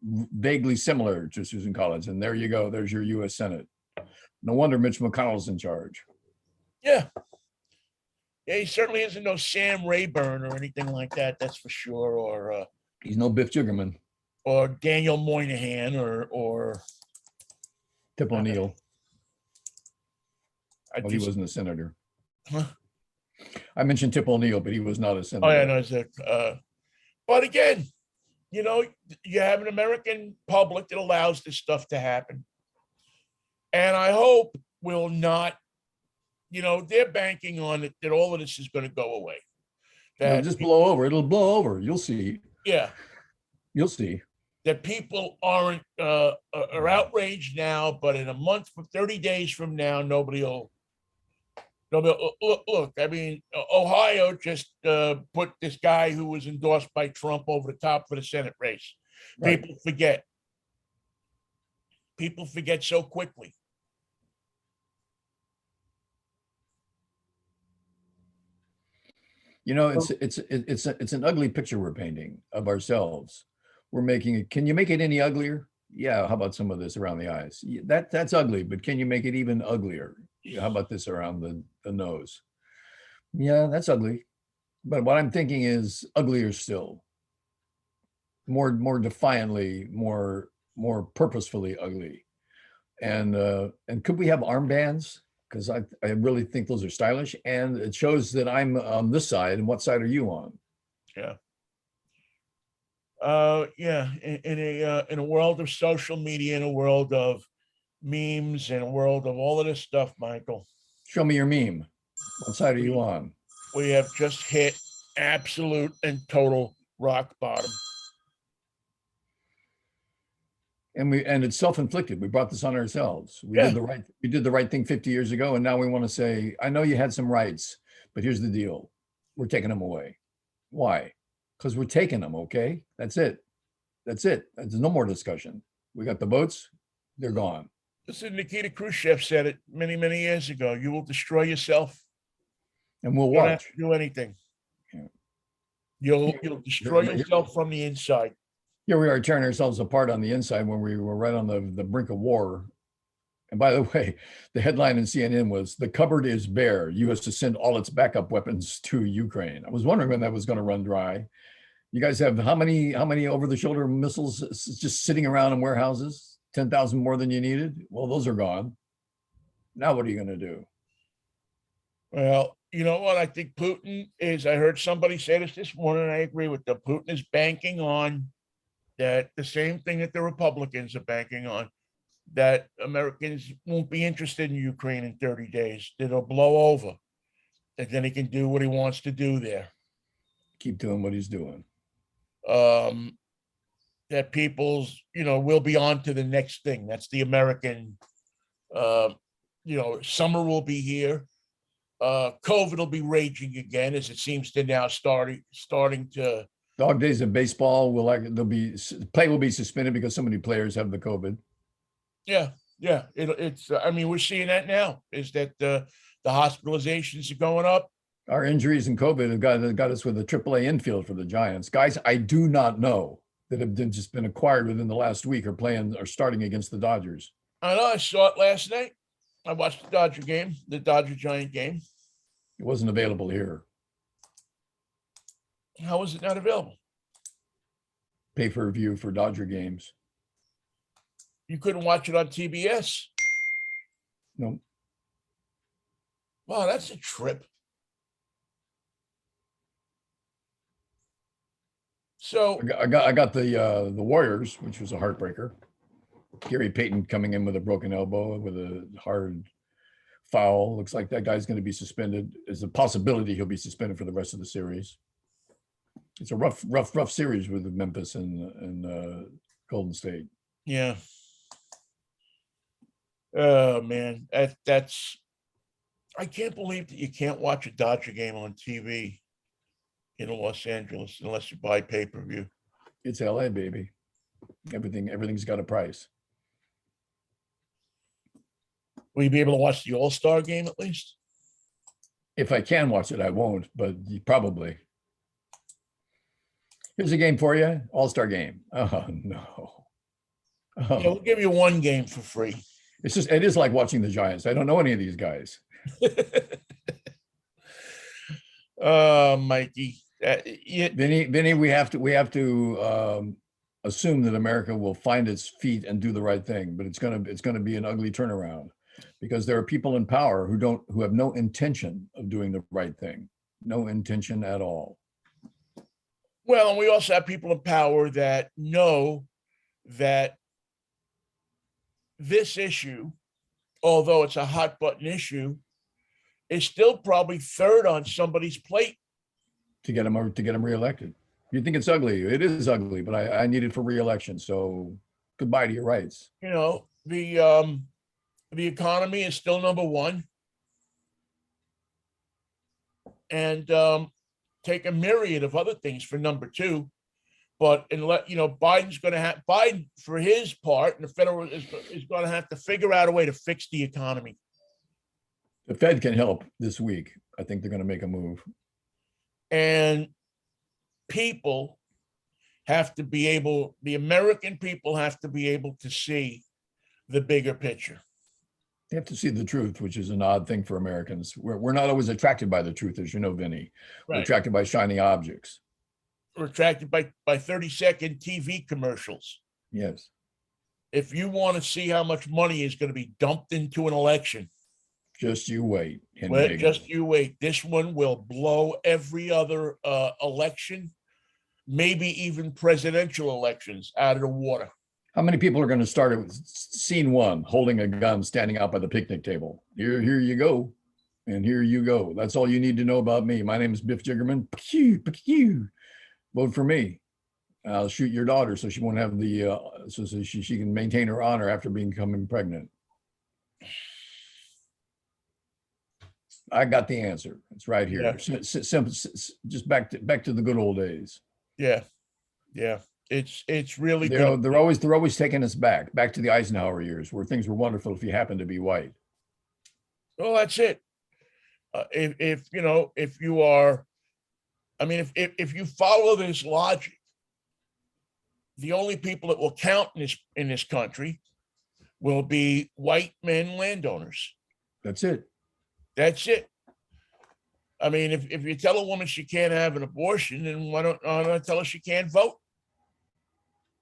vaguely similar to Susan Collins. And there you go. There's your U.S. Senate. No wonder Mitch McConnell's in charge. Yeah. Yeah, he certainly isn't no Sam Rayburn or anything like that, that's for sure. Or He's no Biff Jiggerman. Or Daniel Moynihan or Tip O'Neill. Well, he just, wasn't a senator. huh? I mentioned Tip O'Neill, but he was not a senator. Oh, yeah, no, but again, you know, you have an American public that allows this stuff to happen. And I hope will not, you know, they're banking on it that all of this is going to go away. It'll just blow over. It'll blow over. You'll see. Yeah. You'll see. That people are outraged now, but in a month, for 30 days from now, nobody will look. I mean, Ohio just put this guy who was endorsed by Trump over the top for the Senate race. Right. People forget. People forget so quickly. You know, it's an ugly picture we're painting of ourselves. We're making it. Can you make it any uglier? Yeah. How about some of this around the eyes? That's ugly, but can you make it even uglier? How about this around the nose? Yeah, that's ugly. But what I'm thinking is uglier still. More defiantly, more purposefully ugly. And could we have armbands? Because I really think those are stylish, and it shows that I'm on this side. And what side are you on? Yeah. Yeah. In a world of social media, in a world of memes, in a world of all of this stuff, Michael, Show me your meme. What side are you on? we have just hit absolute and total rock bottom. And it's self-inflicted. We brought this on ourselves. We Yeah. did the right thing 50 years ago, and now we want to say, I know you had some rights, but here's the deal. We're taking them away. Why? Because we're taking them, okay? That's it. That's it. There's no more discussion. We got the votes, they're gone. Listen, Nikita Khrushchev said it many, many years ago. You will destroy yourself. And we'll You don't have watch. to do anything. Yeah. You'll destroy yourself from the inside. Here we are tearing ourselves apart on the inside when we were right on the brink of war. And by the way, the headline in CNN was, "The cupboard is bare. U.S. to send all its backup weapons to Ukraine." I was wondering when that was going to run dry. You guys have how many over-the-shoulder missiles just sitting around in warehouses? 10,000 more than you needed? Well, those are gone. Now what are you going to do? Well, you know what? I think Putin is, I heard somebody say this morning, and I agree with them. Putin is banking on that, the same thing that the Republicans are banking on, that Americans won't be interested in Ukraine in 30 days. It'll blow over. And then he can do what he wants to do there. Keep doing what he's doing. That people's, will be on to the next thing. That's the American, summer will be here. COVID will be raging again, as it seems to now starting to. Dog days of baseball play will be suspended because so many players have the COVID. Yeah. We're seeing that now, is that the hospitalizations are going up. Our injuries and COVID have got us with a AAA infield for the Giants. Guys, I do not know that have just been acquired within the last week are starting against the Dodgers. I know, I saw it last night. I watched the Dodger Giant game. It wasn't available here. How was it not available? Pay-per-view for Dodger games. You couldn't watch it on TBS? No. Wow, that's a trip. So I got the Warriors, which was a heartbreaker. Gary Payton coming in with a broken elbow with a hard foul. Looks like that guy's going to be suspended. There's a possibility he'll be suspended for the rest of the series. It's a rough series with Memphis and Golden State. yeah. Oh man, that's I can't believe that you can't watch a Dodger game on TV in Los Angeles unless you buy pay-per-view. It's LA, baby. Everything's got a price. Will you be able to watch the All-Star game at least? If I can watch it, I won't, but probably. Here's a game for you. All-Star game. Oh no. Yeah, we'll give you one game for free. It is like watching the Giants. I don't know any of these guys. Mikey. Vinny, we have to assume that America will find its feet and do the right thing, but it's gonna be an ugly turnaround because there are people in power who have no intention of doing the right thing, no intention at all. Well, and we also have people in power that know that this issue, although it's a hot button issue, is still probably third on somebody's plate to get him reelected. You think it's ugly? It is ugly, but I need it for reelection. So goodbye to your rights. You know, the economy is still number one, and take a myriad of other things for number two. But Biden for his part, and the federal is going to have to figure out a way to fix the economy. The Fed can help this week. I think they're going to make a move. And people have to be able, the American people have to be able to see the bigger picture. They have to see the truth, which is an odd thing for Americans. We're not always attracted by the truth, as you know, Vinny. Right. We're attracted by shiny objects. We're attracted by 30-second TV commercials. Yes. If you want to see how much money is going to be dumped into an election, just you wait. Just you wait. This one will blow every other election, maybe even presidential elections, out of the water. How many people are going to start it with scene one, holding a gun, standing out by the picnic table? Here you go. And here you go. That's all you need to know about me. My name is Biff Jiggerman. Vote for me. I'll shoot your daughter so she won't have so she can maintain her honor after becoming pregnant. I got the answer. It's right here. Yeah. Simple, just back to the good old days. Yeah. It's really good. They're always taking us back to the Eisenhower years, where things were wonderful if you happen to be white. Well, that's it. If you are, I mean, if you follow this logic, the only people that will count in this country will be white men landowners. That's it. That's it. I mean, if you tell a woman she can't have an abortion, then why don't I tell her she can't vote?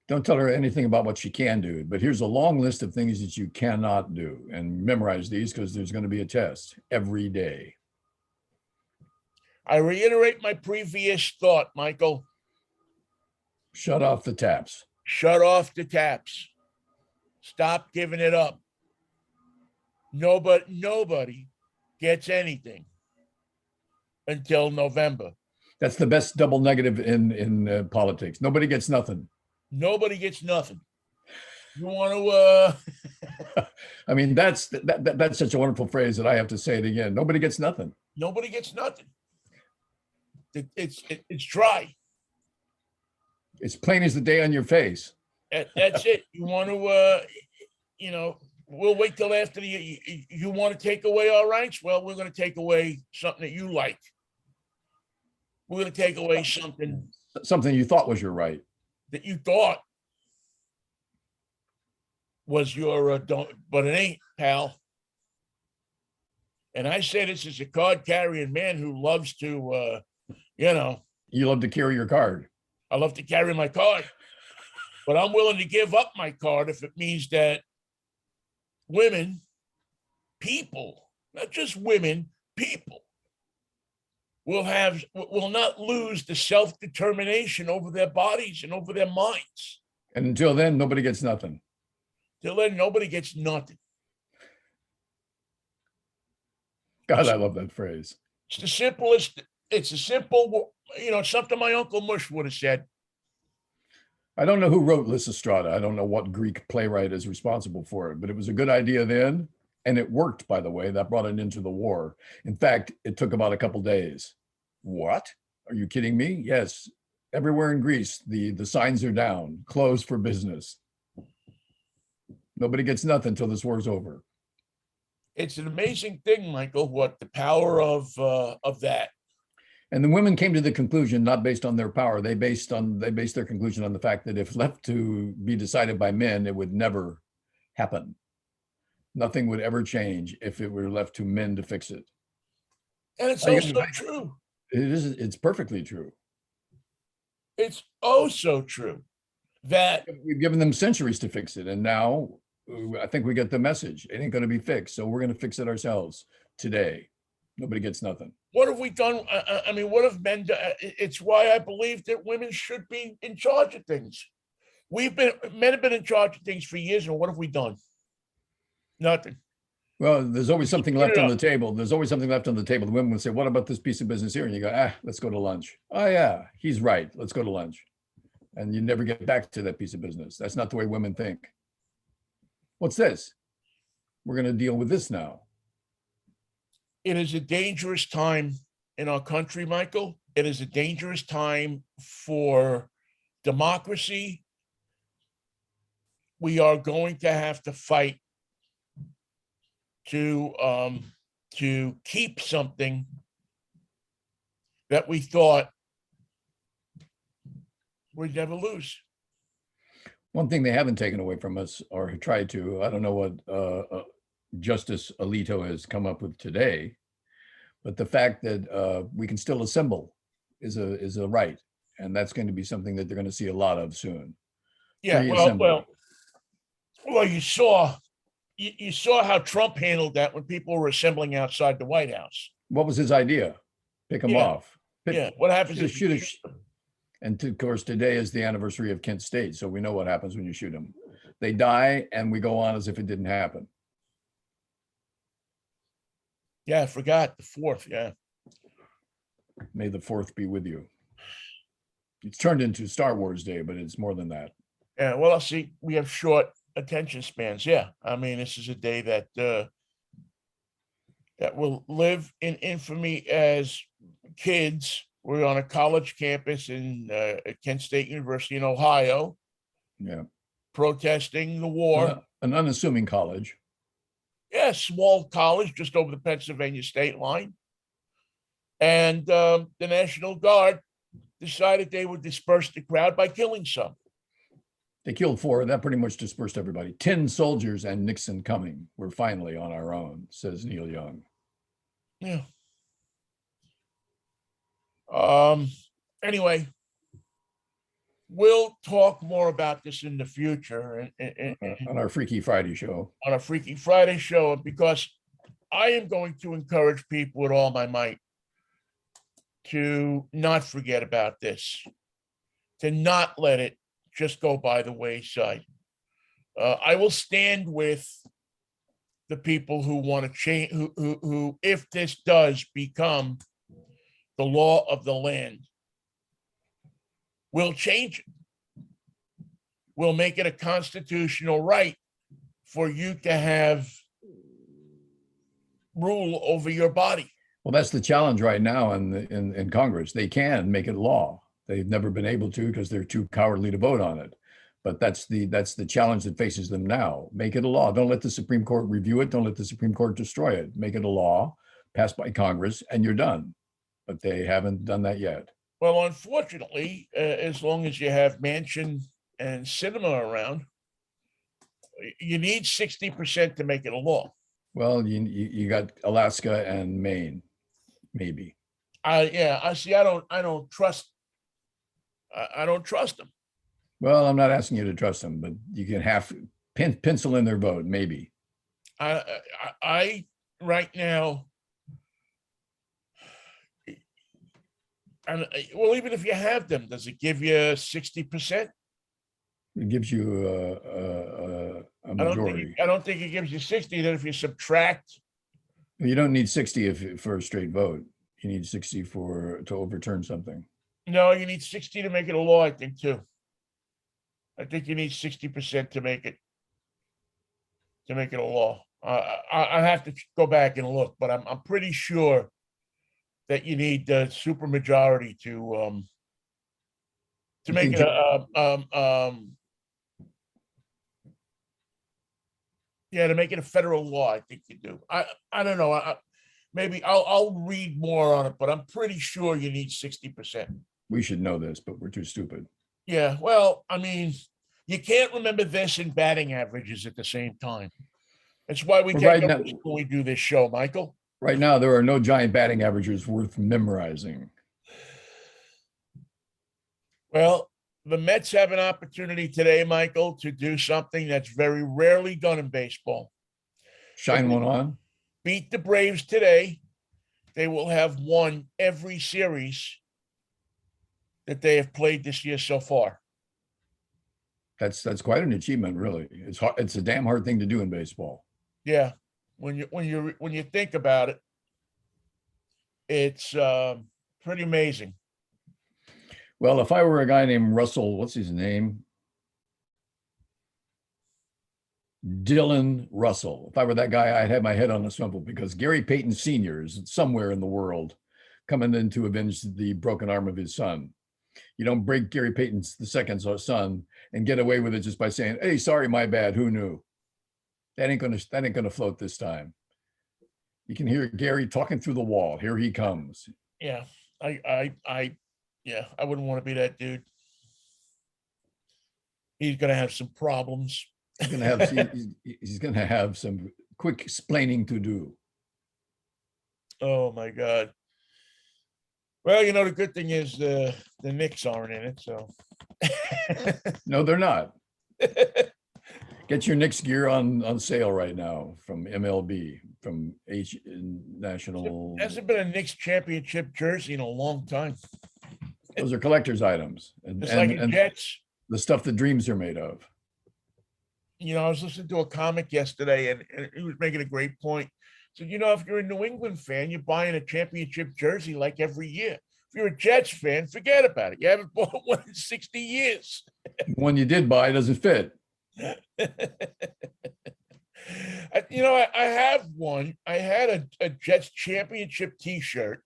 Don't tell her anything about what she can do, but here's a long list of things that you cannot do, and memorize these because there's going to be a test every day. I reiterate my previous thought, Michael. Shut off the taps. Shut off the taps. Stop giving it up. Nobody gets anything until November. That's the best double negative in politics. Nobody gets nothing. Nobody gets nothing. You want to? I mean, that's such a wonderful phrase that I have to say it again. Nobody gets nothing. Nobody gets nothing. It's dry. It's plain as the day on your face. That's it. You want to? We'll wait till after you want to take away our rights. Well, we're going to take away something that you like. We're going to take away something you thought was your right. That you thought was your but it ain't, pal. And I say this as a card carrying man who loves to, You love to carry your card. I love to carry my card, but I'm willing to give up my card if it means that women, people, not just women, people will not lose the self-determination over their bodies and over their minds. And until then, nobody gets nothing. Till then, nobody gets nothing. God, I love that phrase. It's the simplest. It's a simple, something my Uncle Mush would have said. I don't know who wrote Lysistrata. I don't know what Greek playwright is responsible for it, but it was a good idea then. And it worked, by the way. That brought it into the war. In fact, it took about a couple days. What? Are you kidding me? Yes. Everywhere in Greece, the signs are down, closed for business. Nobody gets nothing until this war's over. It's an amazing thing, Michael, what the power of that. And the women came to the conclusion, not based on their power. They based their conclusion on the fact that if left to be decided by men, it would never happen. Nothing would ever change if it were left to men to fix it. And it's also true. It's perfectly true. It's oh so true that we've given them centuries to fix it. And now I think we get the message. It ain't going to be fixed. So we're going to fix it ourselves today. Nobody gets nothing. What have we done? I mean, what have men done? It's why I believe that women should be in charge of things. Men have been in charge of things for years. And what have we done? Nothing. Well, there's always something left on the table. There's always something left on the table. The women would say, what about this piece of business here? And you go, let's go to lunch. Oh yeah, he's right. Let's go to lunch. And you never get back to that piece of business. That's not the way women think. What's this? We're going to deal with this now. It is a dangerous time in our country, Michael. It is a dangerous time for democracy. We are going to have to fight to keep something that we thought we'd never lose. One thing they haven't taken away from us, or tried to, I don't know what Justice Alito has come up with today, but the fact that we can still assemble is a right, and that's going to be something that they're going to see a lot of soon. Yeah, well, you saw how Trump handled that when people were assembling outside the White House. What was his idea? Pick them off. What happens if you shoot? And of course, today is the anniversary of Kent State, so we know what happens when you shoot them. They die, and we go on as if it didn't happen. Yeah, I forgot the 4th. Yeah. May the 4th be with you. It's turned into Star Wars Day, but it's more than that. Yeah. Well, I'll see. We have short attention spans. Yeah. I mean, this is a day that will live in infamy as kids. We're on a college campus at Kent State University in Ohio. Yeah. Protesting the war. An unassuming college. Yeah, small college just over the Pennsylvania state line. And the National Guard decided they would disperse the crowd by killing some. They killed 4. That pretty much dispersed everybody. 10 soldiers and Nixon coming. We're finally on our own, says Neil Young. Yeah. Anyway, we'll talk more about this in the future on our Freaky Friday show. On a Freaky Friday show, because I am going to encourage people with all my might to not forget about this, to not let it just go by the wayside. I will stand with the people who want to change, who, if this does become the law of the land, will change it. We'll make it a constitutional right for you to have rule over your body. Well, that's the challenge right now in Congress. They can make it law. They've never been able to because they're too cowardly to vote on it. But that's the challenge that faces them now. Make it a law. Don't let the Supreme Court review it. Don't let the Supreme Court destroy it. Make it a law, passed by Congress, and you're done. But they haven't done that yet. Well, unfortunately, as long as you have Manchin and Sinema around, you need 60% to make it a law. Well, you got Alaska and Maine, maybe. I see. I don't trust. I don't trust them. Well, I'm not asking you to trust them, but you can pencil in their vote, maybe. I right now, And well, even if you have them, does it give you 60%? It gives you a majority. I don't think it gives you 60. Then if you subtract, You don't need 60 for a straight vote. You need 60 to overturn something. no, you need 60 to make it a law, I think, too. I think you need 60% to make it a law. I have to go back and look, but I'm pretty sure that you need the super majority to You make think it to make it a federal law. I think you do. I don't know. Maybe I'll read more on it, but I'm pretty sure you need 60%. we should know this, but we're too stupid. Yeah. Well, I mean, you can't remember this and batting averages at the same time. That's why we But take right up now, when we do this show, Michael. right now, there are no giant batting averages worth memorizing. Well, the Mets have an opportunity today, Michael, to do something that's very rarely done in baseball. Shine one on. Beat the Braves today, they will have won every series that they have played this year so far. That's quite an achievement, really. It's hard, it's a damn hard thing to do in baseball. Yeah, when you think about it, it's pretty amazing. Well, if I were a guy named Russell, what's his name? Dylan Russell. If I were that guy, I'd have my head on a swivel because Gary Payton Sr. is somewhere in the world coming in to avenge the broken arm of his son. You don't break Gary Payton's the second son and get away with it just by saying, "Hey, sorry, my bad. Who knew?" That ain't gonna float this time. You can hear Gary talking through the wall. Here he comes. Yeah, I wouldn't want to be that dude. He's gonna have some problems. He's gonna have some quick explaining to do. Oh my God. Well, the good thing is the Knicks aren't in it, so. No, they're not. Get your Knicks gear on sale right now from MLB, from National. Hasn't been a Knicks championship jersey in a long time. Those are collector's items, and It's like in Jets. the stuff that dreams are made of. I was listening to a comic yesterday, and he was making a great point. So, if you're a New England fan, you're buying a championship jersey like every year. If you're a Jets fan, forget about it. You haven't bought one in 60 years. The one you did buy doesn't fit. I have one. I had a Jets championship T-shirt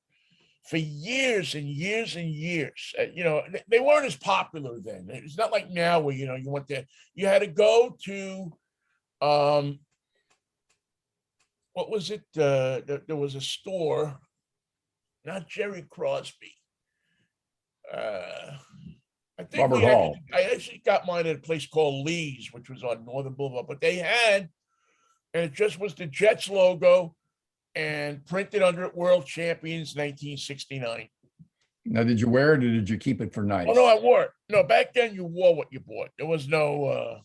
for years and years and years. They weren't as popular then. It's not like now where you went there. You had to go to what was it? There was a store, not Jerry Crosby. I think Robert Hall. I actually got mine at a place called Lee's, which was on Northern Boulevard, but they had, and it just was the Jets logo and printed under it, World Champions 1969. Now, did you wear it or did you keep it for nice? Oh, no, I wore it. No, back then you wore what you bought. There was no,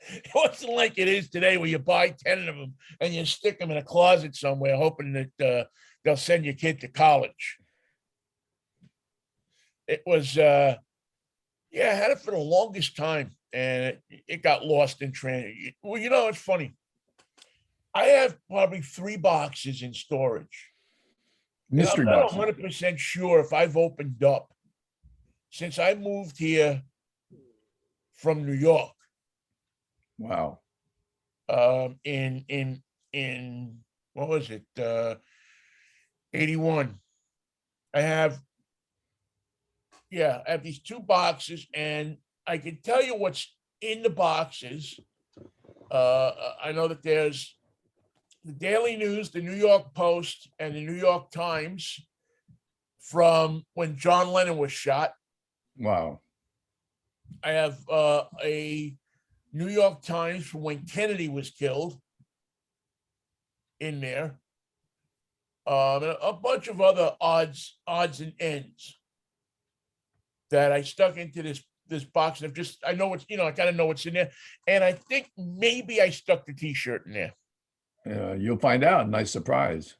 it wasn't like it is today where you buy 10 of them and you stick them in a closet somewhere, hoping that they'll send your kid to college. It was, I had it for the longest time and it got lost in transit. Well, it's funny. I have probably 3 boxes in storage. Mystery I'm not boxes. 100% sure if I've opened up since I moved here from New York. Wow. In what was it? 81. I have these 2 boxes, and I can tell you what's in the boxes. I know that there's the Daily News, the New York Post, and the New York Times from when John Lennon was shot. Wow. I have a New York Times from when Kennedy was killed in there. And a bunch of other odds and ends that I stuck into this box. And I know what's, I gotta know what's in there. And I think maybe I stuck the T-shirt in there. You'll find out. Nice surprise.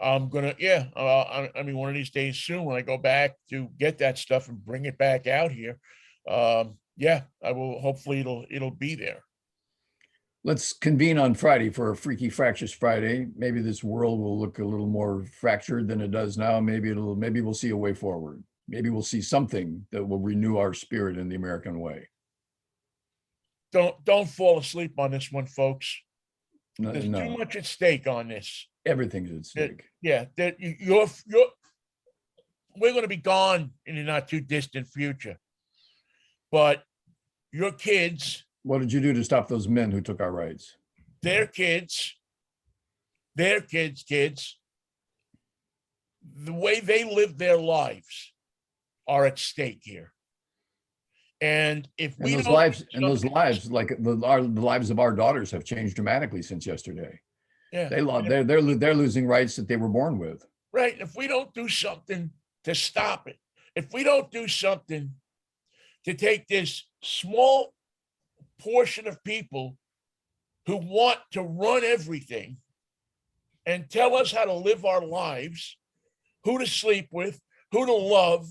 I'm gonna, yeah. I mean, one of these days soon, when I go back to get that stuff and bring it back out here, yeah, I will. Hopefully, it'll be there. Let's convene on Friday for a Freaky Fractious Friday. Maybe this world will look a little more fractured than it does now. Maybe we'll see a way forward. Maybe we'll see something that will renew our spirit in the American way. Don't fall asleep on this one, folks. No, There's too no, much at stake on this. everything's at stake. Yeah, that we're going to be gone in the not too distant future, but your kids, What did you do to stop those men who took our rights? their kids, kids, the way they live their lives are at stake here. And if And we those don't lives, do something- like the lives of our daughters have changed dramatically since yesterday. yeah, They're losing rights that they were born with. right. If we don't do something to stop it, if we don't do something to take this small portion of people who want to run everything and tell us how to live our lives, who to sleep with, who to love,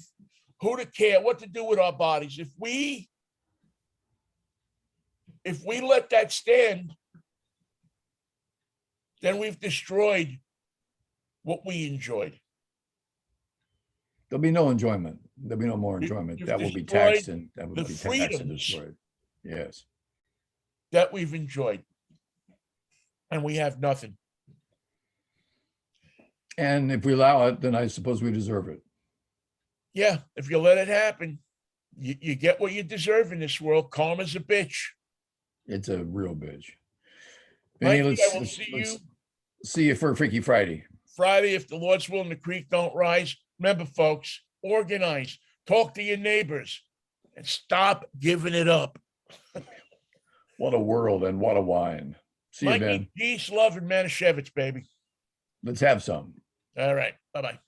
who to care, what to do with our bodies. If we let that stand, then we've destroyed what we enjoyed. There'll be no enjoyment. There'll be no more enjoyment. You've That will be destroyed taxed and that will the be taxed and freedoms. destroyed. Yes. That we've enjoyed. And we have nothing. And if we allow it, then I suppose we deserve it. Yeah, if you let it happen, you get what you deserve in this world. Karma's a bitch. It's a real bitch. Mikey, Vinny, I will see you see you for Freaky Friday. Friday, if the Lord's will and the creek don't rise. Remember, folks, organize, talk to your neighbors, and stop giving it up. What a world and what a wine. See you, Ben. Mikey, peace, love, and Manischewitz, baby. Let's have some. All right. Bye-bye.